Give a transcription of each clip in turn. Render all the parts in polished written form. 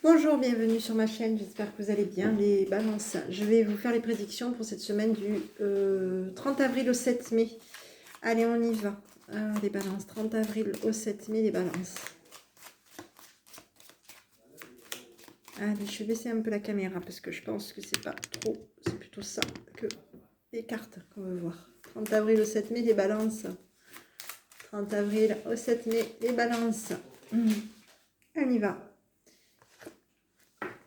Bonjour, bienvenue sur ma chaîne, j'espère que vous allez bien les balances. Je vais vous faire les prédictions pour cette semaine du 30 avril au 7 mai. Allez, on y va. Les balances, 30 avril au 7 mai, les balances. Allez, je vais baisser un peu la caméra parce que je pense que c'est pas trop, c'est plutôt ça que les cartes qu'on veut voir. 30 avril au 7 mai, les balances. 30 avril au 7 mai, les balances. On y va.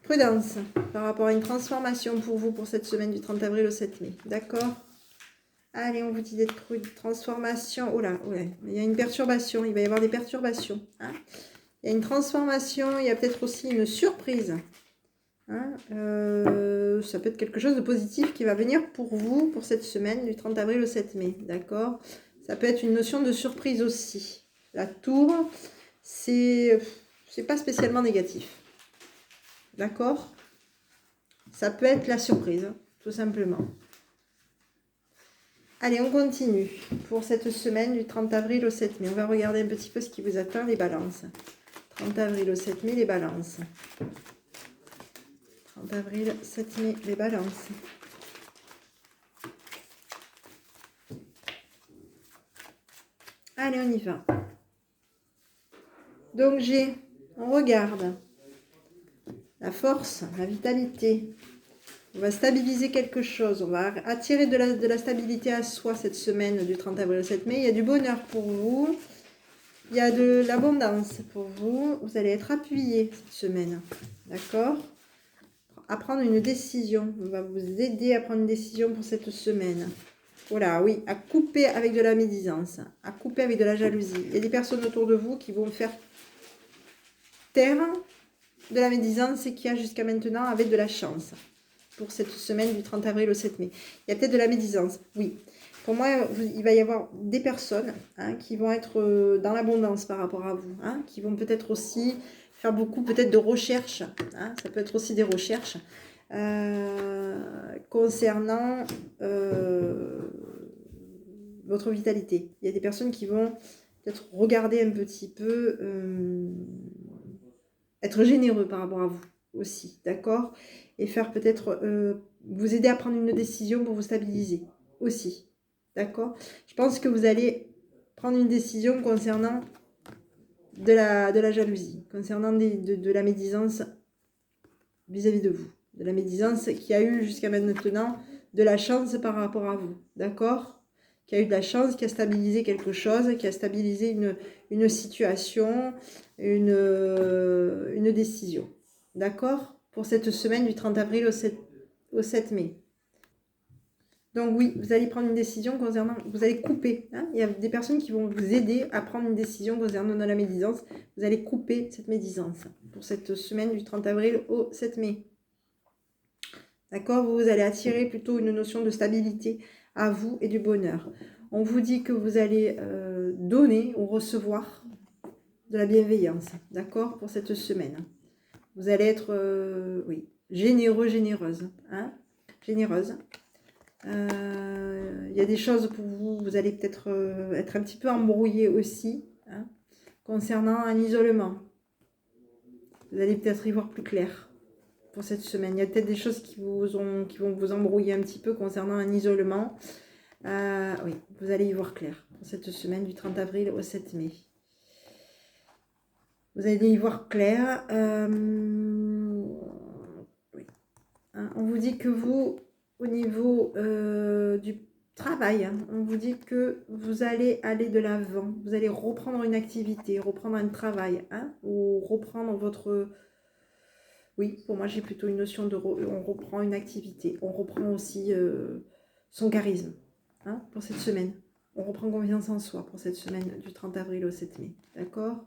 Prudence par rapport à une transformation pour vous pour cette semaine du 30 avril au 7 mai. D'accord? Allez, on vous dit d'être prudent. Transformation. Oh là, ouais. Il y a une perturbation. Il va y avoir des perturbations. Hein, il y a une transformation. Il y a peut-être aussi une surprise. Hein, ça peut être quelque chose de positif qui va venir pour vous pour cette semaine du 30 avril au 7 mai. D'accord? Ça peut être une notion de surprise aussi. La tour, c'est pas spécialement négatif. D'accord? Ça peut être la surprise, tout simplement. Allez, on continue pour cette semaine du 30 avril au 7 mai. On va regarder un petit peu ce qui vous attend, les balances. 30 avril au 7 mai, les balances. 30 avril, 7 mai, les balances. Allez, on y va. Donc, on regarde la force, la vitalité. On va stabiliser quelque chose. On va attirer de la stabilité à soi cette semaine du 30 avril au 7 mai. Il y a du bonheur pour vous. Il y a de l'abondance pour vous. Vous allez être appuyé cette semaine. D'accord? À prendre une décision. On va vous aider à prendre une décision pour cette semaine. Voilà, oui, à couper avec de la médisance, à couper avec de la jalousie. Il y a des personnes autour de vous qui vont faire taire de la médisance qu'il y a jusqu'à maintenant avec de la chance pour cette semaine du 30 avril au 7 mai. Il y a peut-être de la médisance, oui. Pour moi, il va y avoir des personnes qui vont être dans l'abondance par rapport à vous, qui vont peut-être aussi faire beaucoup peut-être de recherches. Ça peut être aussi des recherches concernant votre vitalité. Il y a des personnes qui vont peut-être regarder un petit peu, être généreux par rapport à vous aussi, d'accord? Et faire peut-être vous aider à prendre une décision pour vous stabiliser aussi, d'accord? Je pense que vous allez prendre une décision concernant de la jalousie, concernant de la médisance vis-à-vis de vous, de la médisance qui a eu jusqu'à maintenant de la chance par rapport à vous, d'accord? Qui a eu de la chance, qui a stabilisé quelque chose, qui a stabilisé une situation, une décision. D'accord? Pour cette semaine du 30 avril au 7 mai. Donc oui, vous allez prendre une décision concernant... Vous allez couper. Il y a des personnes qui vont vous aider à prendre une décision concernant la médisance. Vous allez couper cette médisance pour cette semaine du 30 avril au 7 mai. D'accord? Vous allez attirer plutôt une notion de stabilité à vous et du bonheur. On vous dit que vous allez donner ou recevoir de la bienveillance. D'accord? Pour cette semaine. Vous allez être, oui, généreux, généreuse. Généreuse. Il y a des choses pour vous, vous allez peut-être être un petit peu embrouillé aussi, concernant un isolement. Vous allez peut-être y voir plus clair pour cette semaine. Il y a peut-être des choses qui vont vous embrouiller un petit peu concernant un isolement. Oui, vous allez y voir clair pour cette semaine du 30 avril au 7 mai. Vous allez y voir clair. Oui. On vous dit que vous, au niveau du travail, on vous dit que vous allez aller de l'avant. Vous allez reprendre une activité, reprendre un travail, ou reprendre votre... Oui, pour moi, j'ai plutôt une notion de... On reprend une activité. On reprend aussi son charisme pour cette semaine. On reprend confiance en soi pour cette semaine du 30 avril au 7 mai. D'accord?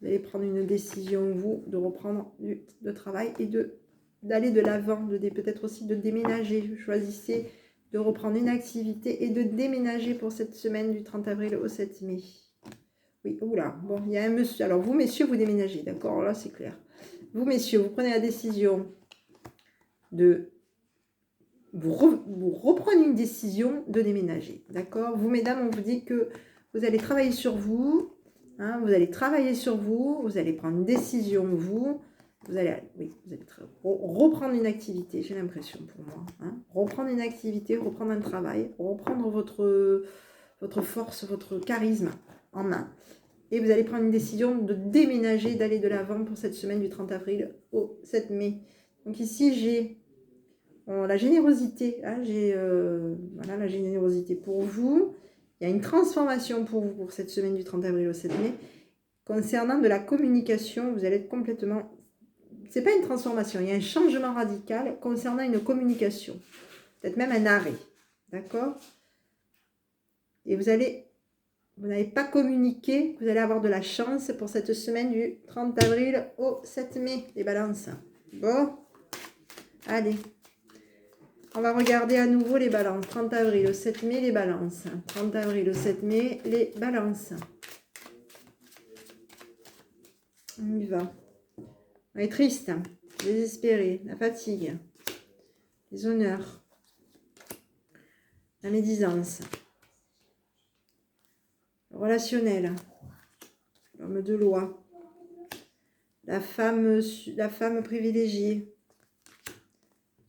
Vous allez prendre une décision, vous, de reprendre le travail et d'aller de l'avant, peut-être aussi de déménager. Choisissez de reprendre une activité et de déménager pour cette semaine du 30 avril au 7 mai. Oui, oula, bon, il y a un monsieur. Alors, vous, messieurs, vous déménagez, d'accord? Là, c'est clair. Vous, messieurs, vous prenez la décision de... Vous reprenez une décision de déménager, d'accord? Vous, mesdames, on vous dit que vous allez travailler sur vous, vous allez travailler sur vous, vous allez prendre une décision, vous, vous allez, oui, vous allez reprendre une activité, j'ai l'impression pour moi. Hein. Reprendre une activité, reprendre un travail, reprendre votre force, votre charisme en main. Et vous allez prendre une décision de déménager, d'aller de l'avant pour cette semaine du 30 avril au 7 mai. Donc ici, j'ai la générosité. Hein, j'ai voilà, la générosité pour vous. Il y a une transformation pour vous pour cette semaine du 30 avril au 7 mai. Concernant de la communication, vous allez être complètement... C'est pas une transformation, il y a un changement radical concernant une communication. Peut-être même un arrêt. D'accord? Et vous n'avez pas communiqué, vous allez avoir de la chance pour cette semaine du 30 avril au 7 mai, les balances. Bon, allez. On va regarder à nouveau les balances. 30 avril au 7 mai, les balances. 30 avril au 7 mai, les balances. On y va. On est triste, désespéré, la fatigue, les honneurs, la médisance, le relationnel, l'homme de loi, la femme privilégiée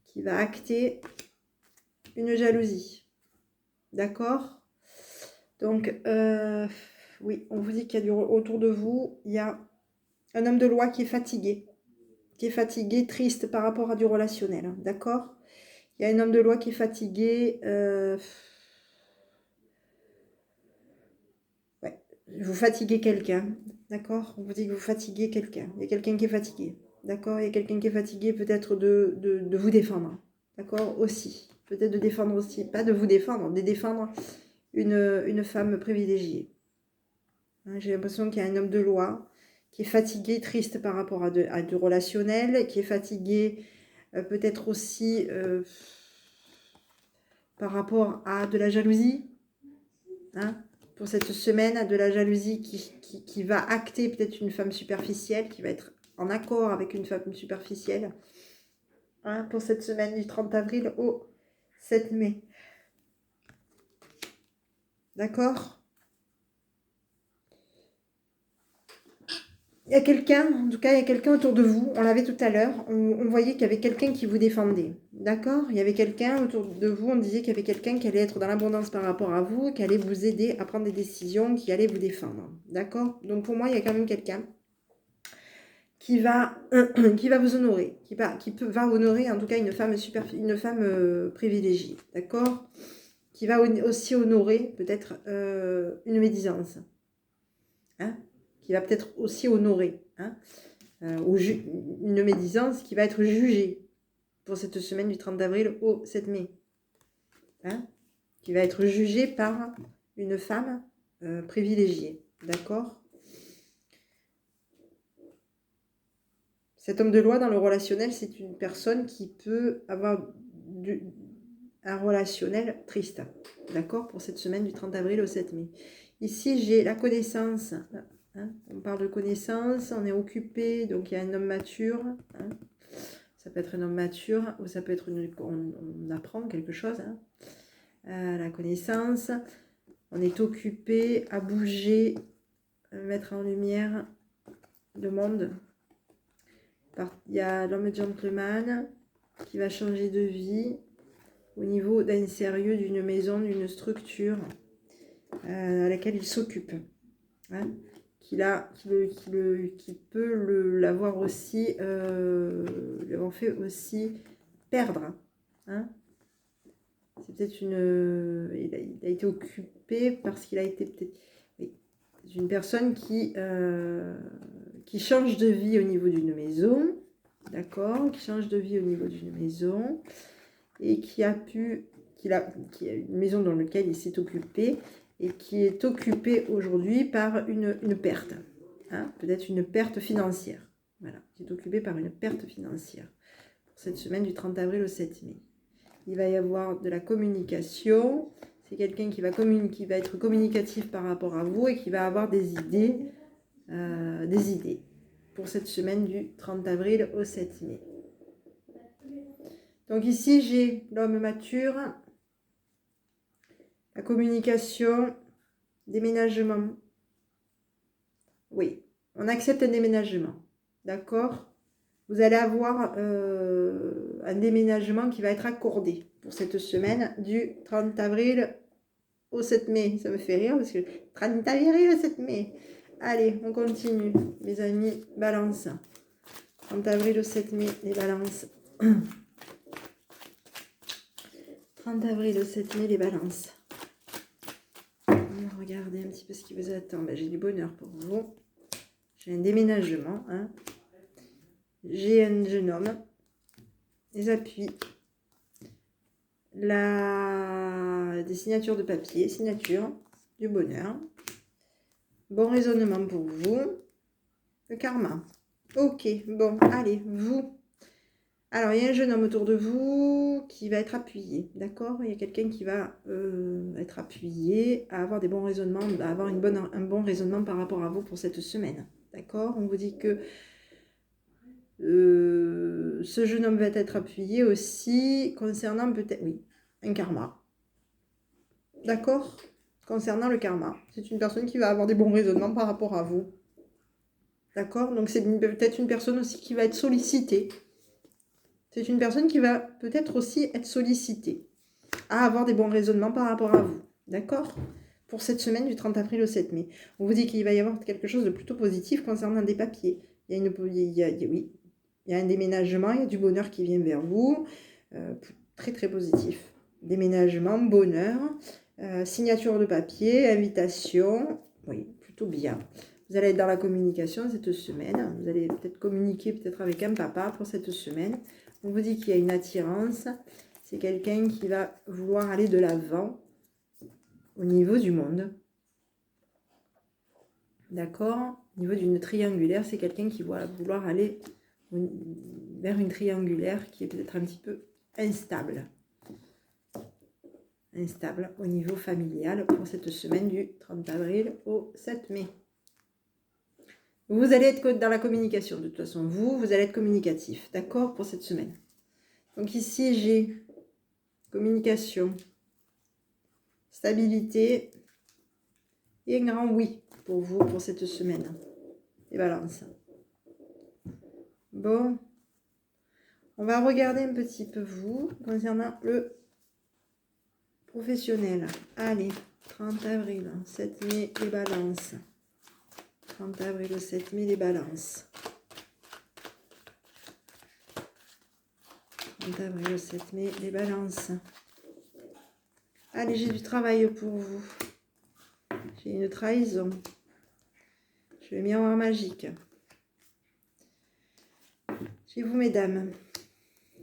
qui va acter une jalousie. D'accord? Donc, oui, on vous dit qu'il y a autour de vous, il y a un homme de loi qui est fatigué, triste par rapport à du relationnel. Hein, d'accord? Il y a un homme de loi qui est fatigué. Ouais, vous fatiguez quelqu'un. D'accord? On vous dit que vous fatiguez quelqu'un. Il y a quelqu'un qui est fatigué. D'accord? Il y a quelqu'un qui est fatigué peut-être de vous défendre. D'accord? Aussi. Peut-être de défendre aussi. Pas de vous défendre, de défendre une femme privilégiée. Hein, j'ai l'impression qu'il y a un homme de loi qui est fatigué, triste par rapport à du relationnel, qui est fatigué peut-être aussi par rapport à de la jalousie, hein, pour cette semaine, de la jalousie qui va acter peut-être une femme superficielle, qui va être en accord avec une femme superficielle, hein, pour cette semaine du 30 avril au 7 mai. D'accord? Il y a quelqu'un, en tout cas, il y a quelqu'un autour de vous. On l'avait tout à l'heure. On voyait qu'il y avait quelqu'un qui vous défendait. D'accord? Il y avait quelqu'un autour de vous. On disait qu'il y avait quelqu'un qui allait être dans l'abondance par rapport à vous, qui allait vous aider à prendre des décisions, qui allait vous défendre. D'accord? Donc pour moi, il y a quand même quelqu'un qui va vous honorer, va honorer en tout cas une femme privilégiée. D'accord? Qui va aussi honorer peut-être une médisance. Hein? Qui va peut-être aussi honorer, hein, une médisance qui va être jugée pour cette semaine du 30 avril au 7 mai. Hein, qui va être jugée par une femme privilégiée. D'accord? Cet homme de loi dans le relationnel, c'est une personne qui peut avoir un relationnel triste. D'accord? Pour cette semaine du 30 avril au 7 mai. Ici, j'ai la connaissance. Hein, on parle de connaissance, on est occupé, donc il y a un homme mature. Hein, ça peut être un homme mature ou ça peut être on apprend quelque chose. Hein, la connaissance, on est occupé à bouger, à mettre en lumière le monde. Il y a l'homme gentleman qui va changer de vie au niveau d'un sérieux, d'une maison, d'une structure à laquelle il s'occupe. Hein, qui peut l'avoir aussi, lui avoir fait aussi perdre. Hein. C'est peut-être il a été occupé parce qu'il a été peut-être une personne qui change de vie au niveau d'une maison, d'accord, qui change de vie au niveau d'une maison et qui a une maison dans laquelle il s'est occupé et qui est occupé aujourd'hui par une perte, hein, peut-être une perte financière. Voilà, qui est occupé par une perte financière pour cette semaine du 30 avril au 7 mai. Il va y avoir de la communication. C'est quelqu'un qui va être communicatif par rapport à vous et qui va avoir des idées pour cette semaine du 30 avril au 7 mai. Donc ici, j'ai l'homme mature, la communication, déménagement. Oui, on accepte un déménagement. D'accord? Vous allez avoir un déménagement qui va être accordé pour cette semaine du 30 avril au 7 mai. Ça me fait rire parce que 30 avril au 7 mai. Allez, on continue, mes amis. Balance. 30 avril au 7 mai, les balances. 30 avril au 7 mai, les balances. On va regarder un petit peu ce qui vous attend. Ben, j'ai du bonheur pour vous. J'ai un déménagement. Hein. J'ai un jeune homme. Les appuis. Des signatures de papier. Signature. Du bonheur. Bon raisonnement pour vous. Le karma. Ok, bon, allez, vous. Alors, il y a un jeune homme autour de vous qui va être appuyé, d'accord? Il y a quelqu'un qui va être appuyé, à avoir des bons raisonnements, à avoir un bon raisonnement par rapport à vous pour cette semaine, d'accord? On vous dit que ce jeune homme va être appuyé aussi concernant peut-être, oui, un karma, d'accord? Concernant le karma, c'est une personne qui va avoir des bons raisonnements par rapport à vous, d'accord? Donc, c'est peut-être une personne aussi qui va être sollicitée. C'est une personne qui va peut-être aussi être sollicitée à avoir des bons raisonnements par rapport à vous. D'accord? Pour cette semaine du 30 avril au 7 mai. On vous dit qu'il va y avoir quelque chose de plutôt positif concernant des papiers. Oui, il y a un déménagement, il y a du bonheur qui vient vers vous. Très très positif. Déménagement, bonheur, signature de papier, invitation. Oui, plutôt bien. Vous allez être dans la communication cette semaine. Vous allez peut-être communiquer peut-être avec un papa pour cette semaine. On vous dit qu'il y a une attirance. C'est quelqu'un qui va vouloir aller de l'avant au niveau du monde. D'accord? Au niveau d'une triangulaire, c'est quelqu'un qui va vouloir aller vers une triangulaire qui est peut-être un petit peu instable. Instable au niveau familial pour cette semaine du 30 avril au 7 mai. Vous allez être dans la communication, de toute façon. Vous allez être communicatif, d'accord, pour cette semaine. Donc ici, j'ai communication, stabilité et un grand oui pour vous, pour cette semaine. Et balance. Bon. On va regarder un petit peu vous, concernant le professionnel. Allez, 30 avril, 7 mai, les balances. 30 avril au 7 mai, les balances. 30 avril au 7 mai, les balances. Allez, j'ai du travail pour vous. J'ai une trahison. Je vais miroir magique. Chez vous, mesdames,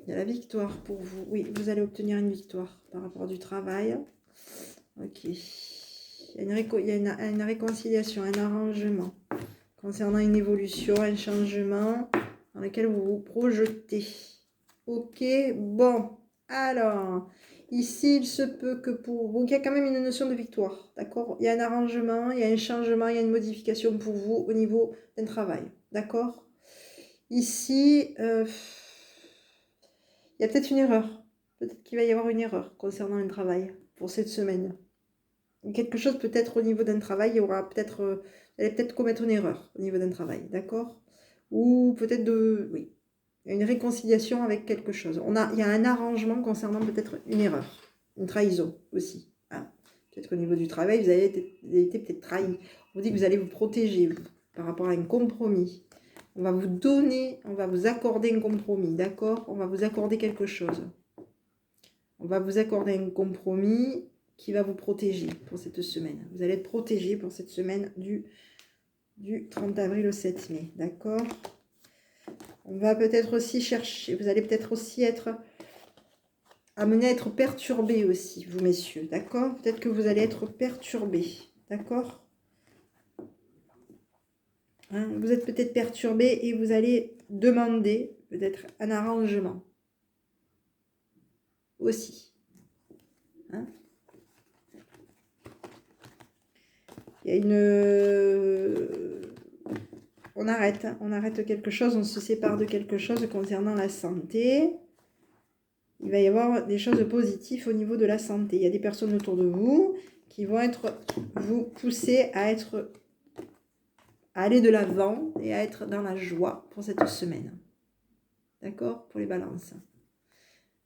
il y a la victoire pour vous. Oui, vous allez obtenir une victoire par rapport du travail. Ok. Il y a une réconciliation, un arrangement concernant une évolution, un changement dans lequel vous vous projetez. Ok, bon. Alors, ici, il se peut que pour vous, il y a quand même une notion de victoire, d'accord? Il y a un arrangement, il y a un changement, il y a une modification pour vous au niveau d'un travail, d'accord? Ici, il y a peut-être une erreur. Peut-être qu'il va y avoir une erreur concernant un travail pour cette semaine. Quelque chose peut-être au niveau d'un travail, il y aura peut-être, vous allez peut-être commettre une erreur au niveau d'un travail, d'accord? Ou peut-être oui, il y a une réconciliation avec quelque chose. Il y a un arrangement concernant peut-être une erreur, une trahison aussi. Hein. Peut-être qu'au niveau du travail, vous avez été peut-être trahi. On vous dit que vous allez vous protéger par rapport à un compromis. On va vous donner, on va vous accorder un compromis, d'accord? On va vous accorder quelque chose. On va vous accorder un compromis qui va vous protéger pour cette semaine. Vous allez être protégé pour cette semaine du 30 avril au 7 mai, d'accord? On va peut-être aussi chercher, vous allez peut-être aussi être amené à être perturbé aussi, vous messieurs, d'accord? Peut-être que vous allez être perturbé, d'accord? Hein, vous êtes peut-être perturbé et vous allez demander peut-être un arrangement aussi. Hein? Il y a on arrête quelque chose, on se sépare de quelque chose concernant la santé. Il va y avoir des choses positives au niveau de la santé. Il y a des personnes autour de vous qui vont vous pousser à aller de l'avant et à être dans la joie pour cette semaine. D'accord? Pour les balances.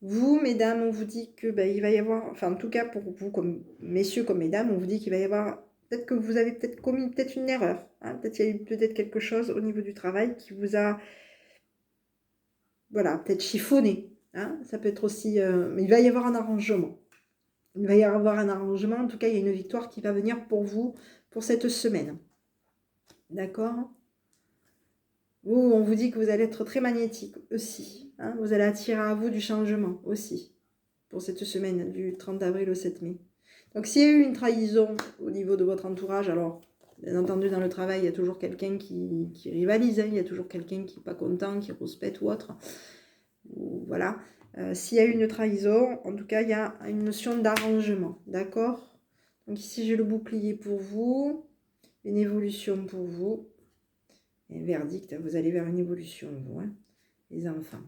Vous, mesdames, on vous dit que il va y avoir, enfin en tout cas pour vous, comme messieurs comme mesdames, on vous dit qu'il va y avoir, peut-être que vous avez peut-être commis peut-être une erreur. Hein, peut-être qu'il y a eu peut-être quelque chose au niveau du travail qui vous a, voilà, peut-être chiffonné. Hein, ça peut être aussi, mais il va y avoir un arrangement. Il va y avoir un arrangement. En tout cas, il y a une victoire qui va venir pour vous pour cette semaine. D'accord? Vous, on vous dit que vous allez être très magnétique aussi. Hein, vous allez attirer à vous du changement aussi pour cette semaine du 30 avril au 7 mai. Donc, s'il y a eu une trahison au niveau de votre entourage, alors, bien entendu, dans le travail, il y a toujours quelqu'un qui rivalise. Hein, il y a toujours quelqu'un qui n'est pas content, qui rouspète ou autre. Voilà. S'il y a eu une trahison, en tout cas, il y a une notion d'arrangement. D'accord? Donc ici, j'ai le bouclier pour vous, une évolution pour vous. Et verdict, vous allez vers une évolution, vous, hein, les enfants.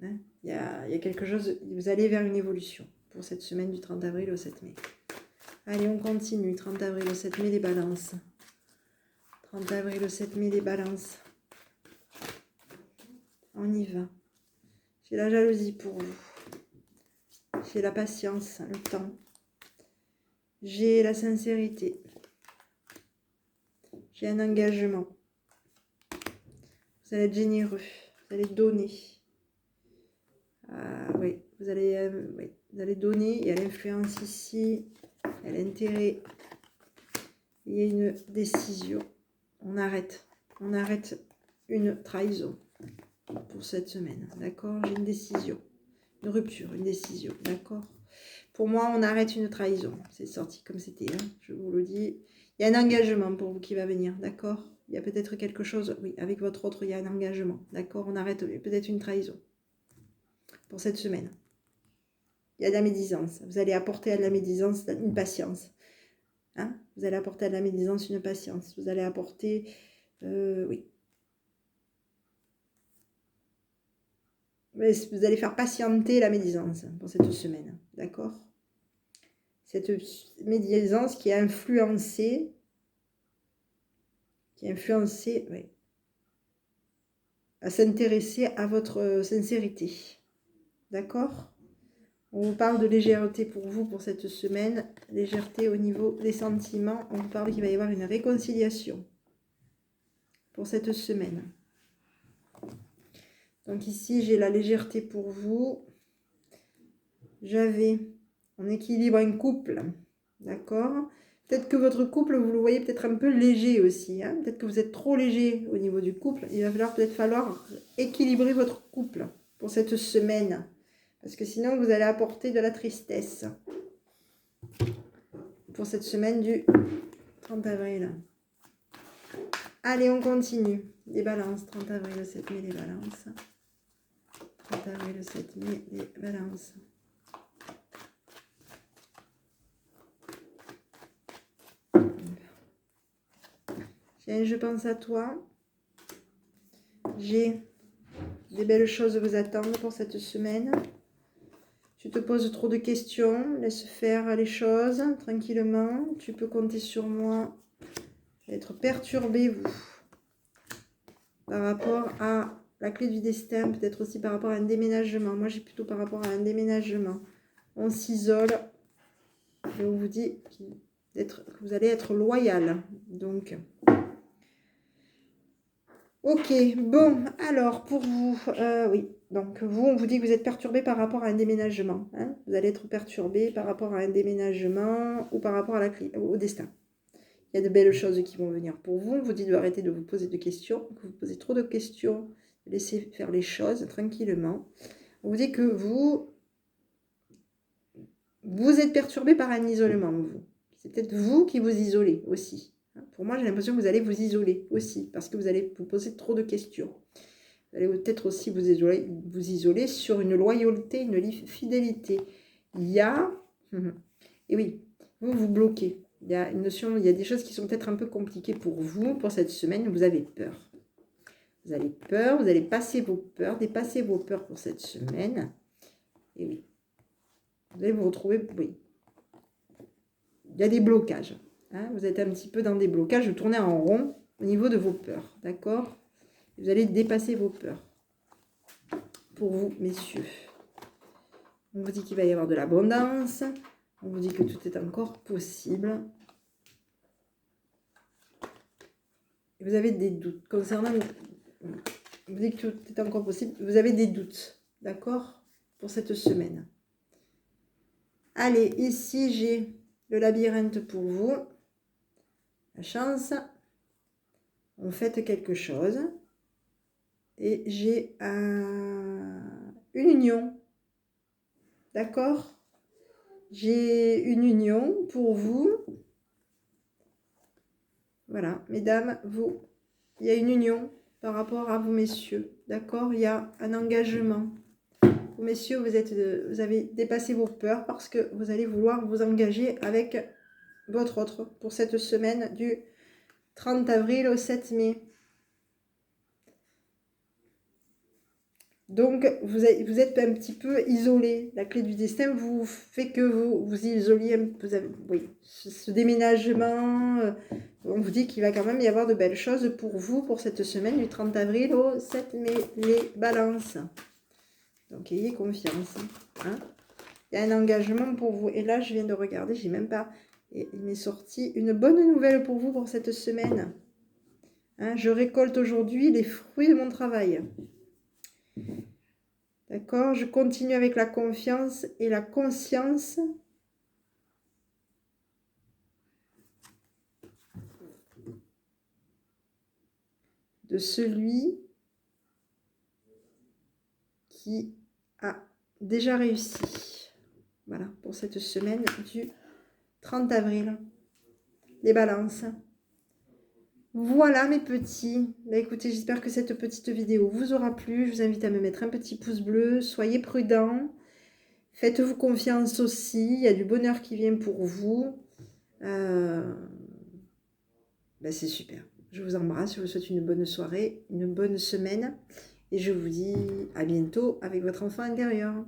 Hein, il y a quelque chose, vous allez vers une évolution pour cette semaine du 30 avril au 7 mai. Allez, on continue. 30 avril au 7 mai, les balances. 30 avril au 7 mai, les balances. On y va. J'ai la jalousie pour vous. J'ai la patience, le temps. J'ai la sincérité. J'ai un engagement. Vous allez être généreux. Vous allez donner. Oui, vous allez donner. Il y a l'influence ici. Il y a l'intérêt. Il y a une décision. On arrête. On arrête une trahison pour cette semaine. D'accord? J'ai une décision. Une rupture, une décision. D'accord? Pour moi, on arrête une trahison. C'est sorti comme c'était, hein, je vous le dis. Il y a un engagement pour vous qui va venir, d'accord? Il y a peut-être quelque chose, oui, avec votre autre, il y a un engagement, d'accord? On arrête peut-être une trahison pour cette semaine. Il y a de la médisance. Vous allez apporter à de la médisance une patience. Hein? Vous allez apporter à de la médisance une patience. Vous allez apporter, oui. Mais vous allez faire patienter la médisance pour cette semaine, d'accord? Cette médisance qui a influencé, oui, à s'intéresser à votre sincérité. D'accord? On vous parle de légèreté pour vous pour cette semaine. Légèreté au niveau des sentiments. On vous parle qu'il va y avoir une réconciliation pour cette semaine. Donc ici, j'ai la légèreté pour vous. J'avais en équilibre un couple. D'accord? Peut-être que votre couple, vous le voyez peut-être un peu léger aussi. Hein, peut-être que vous êtes trop léger au niveau du couple. Il va peut-être falloir équilibrer votre couple pour cette semaine. Parce que sinon, vous allez apporter de la tristesse. Pour cette semaine du 30 avril. Allez, on continue. Les balances. 30 avril, le 7 mai, les balances. 30 avril, le 7 mai, les balances. Je pense à toi. J'ai des belles choses vous attendent pour cette semaine. Tu te poses trop de questions. Laisse faire les choses tranquillement. Tu peux compter sur moi. Être perturbé, vous. Par rapport à la clé du destin. Peut-être aussi par rapport à un déménagement. Moi, j'ai plutôt par rapport à un déménagement. On s'isole. Et on vous dit que vous allez être loyal. Donc... Ok, bon, alors pour vous, oui, donc vous, on vous dit que vous êtes perturbé par rapport à un déménagement. Hein, vous allez être perturbé par rapport à un déménagement ou par rapport à au destin. Il y a de belles choses qui vont venir pour vous. On vous dit d'arrêter de vous poser de questions. Que vous posez trop de questions, laissez faire les choses tranquillement. On vous dit que vous êtes perturbé par un isolement, vous. C'est peut-être vous qui vous isolez aussi. Pour moi, j'ai l'impression que vous allez vous isoler aussi, parce que vous allez vous poser trop de questions. Vous allez peut-être aussi vous isoler sur une loyauté, une fidélité. Il y a... Et oui, vous bloquez. Il y a une notion, il y a des choses qui sont peut-être un peu compliquées pour vous, pour cette semaine. Vous avez peur. Vous avez peur, vous allez passer vos peurs, dépasser vos peurs pour cette semaine. Et oui. Vous allez vous retrouver... Oui. Il y a des blocages. Hein, vous êtes un petit peu dans des blocages, vous tournez en rond au niveau de vos peurs, d'accord? Vous allez dépasser vos peurs pour vous, messieurs. On vous dit qu'il va y avoir de l'abondance. On vous dit que tout est encore possible. Et vous avez des doutes concernant... On vous dit que tout est encore possible. Vous avez des doutes, d'accord, pour cette semaine. Allez, ici, j'ai le labyrinthe pour vous. La chance. On fait quelque chose. Et j'ai une union. D'accord? J'ai une union pour vous. Voilà, mesdames, vous, il y a une union par rapport à vous, messieurs. D'accord? Il y a un engagement. Vous, messieurs, vous avez dépassé vos peurs parce que vous allez vouloir vous engager avec votre autre pour cette semaine du 30 avril au 7 mai. Donc, vous êtes un petit peu isolé. La clé du destin vous fait que vous isoliez. Vous avez, oui, ce déménagement, on vous dit qu'il va quand même y avoir de belles choses pour vous pour cette semaine du 30 avril au 7 mai, les balances. Donc, ayez confiance. Hein. Il y a un engagement pour vous. Et là, je viens de regarder, j'ai même pas... Et il m'est sorti une bonne nouvelle pour vous pour cette semaine. Hein, je récolte aujourd'hui les fruits de mon travail. D'accord? Je continue avec la confiance et la conscience. De celui qui a déjà réussi. Voilà, pour cette semaine du 30 avril. Les balances. Voilà mes petits. Bah, écoutez, j'espère que cette petite vidéo vous aura plu. Je vous invite à me mettre un petit pouce bleu. Soyez prudents. Faites-vous confiance aussi. Il y a du bonheur qui vient pour vous. Bah, c'est super. Je vous embrasse. Je vous souhaite une bonne soirée, une bonne semaine. Et je vous dis à bientôt avec votre enfant intérieur.